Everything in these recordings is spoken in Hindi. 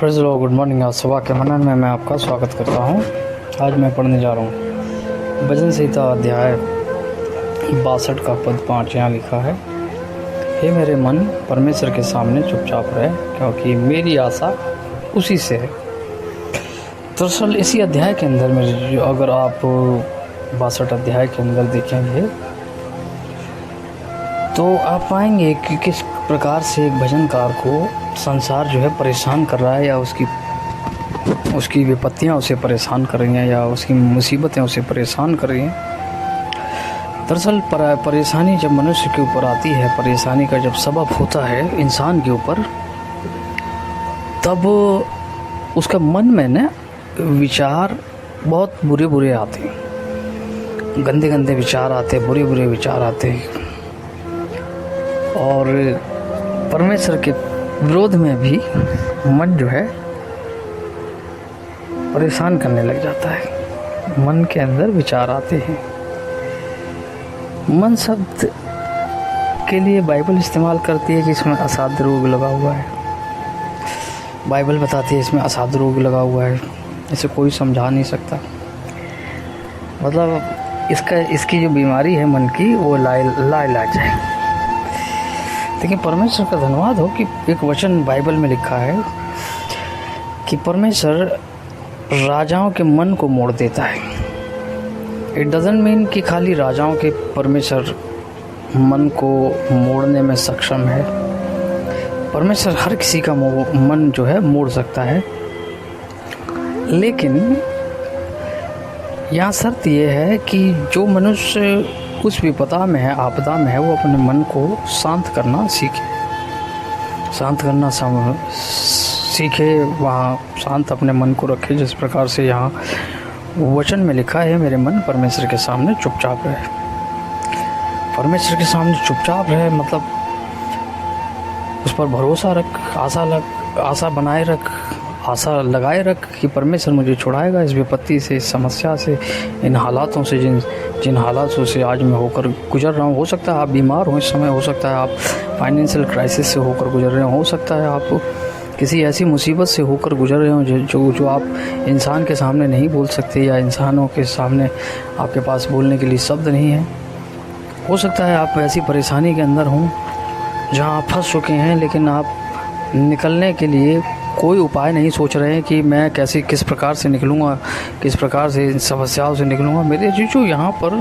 फिर से गुड मॉर्निंग। आज सुबह के मनन में मैं आपका स्वागत करता हूँ। आज मैं पढ़ने जा रहा हूँ भजन संहिता अध्याय 62 का पद 5। यहाँ लिखा है, हे मेरे मन परमेश्वर के सामने चुपचाप रहे, क्योंकि मेरी आशा उसी से है। दरअसल इसी अध्याय के अंदर में अगर आप 62 अध्याय के अंदर देखेंगे तो आप पाएंगे कि किस प्रकार से एक भजनकार को संसार जो है परेशान कर रहा है, या उसकी विपत्तियां उसे परेशान कर रही हैं, या उसकी मुसीबतें उसे परेशान कर रही हैं। दरअसल परेशानी जब मनुष्य के ऊपर आती है, परेशानी का जब सबब होता है इंसान के ऊपर, तब उसका मन में ना विचार बहुत बुरे आते हैं, गंदे विचार आते हैं, बुरे विचार आते हैं, और परमेश्वर के विरोध में भी मन जो है परेशान करने लग जाता है। मन के अंदर विचार आते हैं। मन शब्द के लिए बाइबल इस्तेमाल करती है कि इसमें असाध्य रोग लगा हुआ है। बाइबल बताती है इसमें असाध्य रोग लगा हुआ है, इसे कोई समझा नहीं सकता। मतलब इसकी जो बीमारी है मन की, वो लाइलाज है। लेकिन परमेश्वर का धन्यवाद हो कि एक वचन बाइबल में लिखा है कि परमेश्वर राजाओं के मन को मोड़ देता है। इट डजंट मीन कि खाली राजाओं के परमेश्वर मन को मोड़ने में सक्षम है। परमेश्वर हर किसी का मन जो है मोड़ सकता है, लेकिन यहाँ शर्त यह है कि जो मनुष्य उस विपदा में है, आपदा में है, वो अपने मन को शांत करना सीखे, वहाँ शांत अपने मन को रखे। जिस प्रकार से यहाँ वचन में लिखा है, मेरे मन परमेश्वर के सामने चुपचाप रहे। परमेश्वर के सामने चुपचाप रहे मतलब उस पर भरोसा रख, आशा बनाए रख, आशा लगाए रख कि परमेश्वर मुझे छुड़ाएगा इस विपत्ति से, इस समस्या से, इन हालातों से, जिन हालातों से आज मैं होकर गुजर रहा हूँ। हो सकता है आप बीमार हो इस समय, हो सकता है आप फाइनेंशियल क्राइसिस से होकर गुजर रहे हो सकता है आप किसी ऐसी मुसीबत से होकर गुजर रहे हो जो आप इंसान के सामने नहीं बोल सकते, या इंसानों के सामने आपके पास बोलने के लिए शब्द नहीं है। हो सकता है आप ऐसी परेशानी के अंदर हों जहाँ आप फंस चुके हैं, लेकिन आप निकलने के लिए कोई उपाय नहीं सोच रहे हैं कि मैं किस प्रकार से निकलूँगा, किस प्रकार से इन समस्याओं से निकलूँगा। मेरे जो यहाँ पर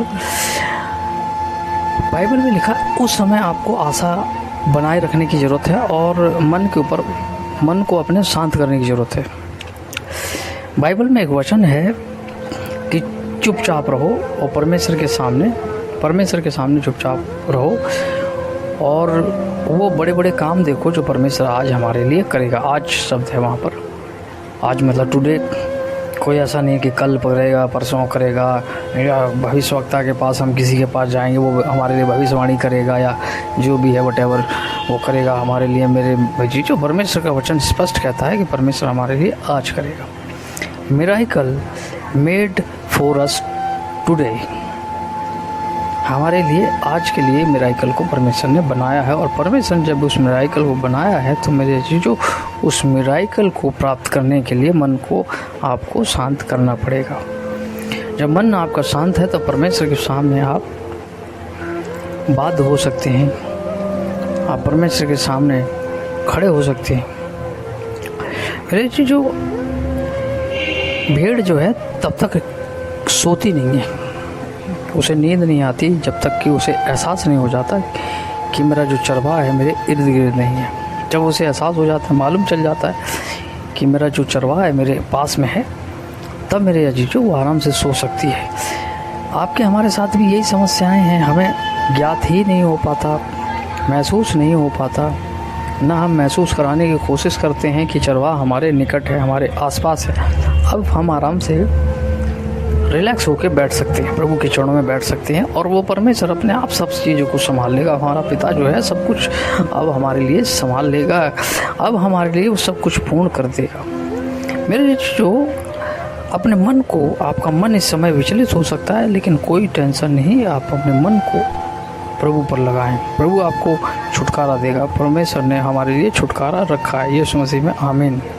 बाइबल में लिखा, उस समय आपको आशा बनाए रखने की ज़रूरत है और मन को अपने शांत करने की ज़रूरत है। बाइबल में एक वचन है कि चुपचाप रहो और परमेश्वर के सामने चुपचाप रहो, और वो बड़े काम देखो जो परमेश्वर आज हमारे लिए करेगा। आज शब्द है वहाँ पर, आज मतलब टुडे। कोई ऐसा नहीं कि कल करेगा, परसों करेगा, या भविष्यवक्ता के पास हम किसी के पास जाएंगे वो हमारे लिए भविष्यवाणी करेगा, या जो भी है वटेवर वो करेगा हमारे लिए। मेरे भाई, जो परमेश्वर का वचन स्पष्ट कहता है कि परमेश्वर हमारे लिए आज करेगा। Miracle made for us today, हमारे लिए आज के लिए मिरेकल को परमेश्वर ने बनाया है। और परमेश्वर ने जब उस मिरेकल को बनाया है तो मेरे चीज़ों, उस मिरेकल को प्राप्त करने के लिए मन को आपको शांत करना पड़ेगा। जब मन आपका शांत है तो परमेश्वर के सामने आप बाध्य हो सकते हैं, आप परमेश्वर के सामने खड़े हो सकते हैं। मेरे चीज़ों, भेड़ जो है तब तक सोती नहीं है, उसे नींद नहीं आती जब तक कि उसे एहसास नहीं हो जाता कि मेरा जो चरवाहा है मेरे इर्द गिर्द नहीं है। जब उसे एहसास हो जाता है, मालूम चल जाता है कि मेरा जो चरवाहा है मेरे पास में है, तब मेरे अजीजों वो आराम से सो सकती है। आपके हमारे साथ भी यही समस्याएं हैं, हमें ज्ञात ही नहीं हो पाता, महसूस नहीं हो पाता, ना हम महसूस कराने की कोशिश करते हैं कि चरवाहा हमारे निकट है, हमारे आसपास है। अब हम आराम से रिलैक्स होकर बैठ सकते हैं, प्रभु के चरणों में बैठ सकते हैं, और वो परमेश्वर अपने आप सब चीज़ों को संभाल लेगा। हमारा पिता जो है सब कुछ अब हमारे लिए संभाल लेगा, अब हमारे लिए वो सब कुछ पूर्ण कर देगा। मेरे जो अपने मन को, आपका मन इस समय विचलित हो सकता है, लेकिन कोई टेंशन नहीं, आप अपने मन को प्रभु पर लगाएं, प्रभु आपको छुटकारा देगा। परमेश्वर ने हमारे लिए छुटकारा रखा है। यीशु मसीह में आमीन।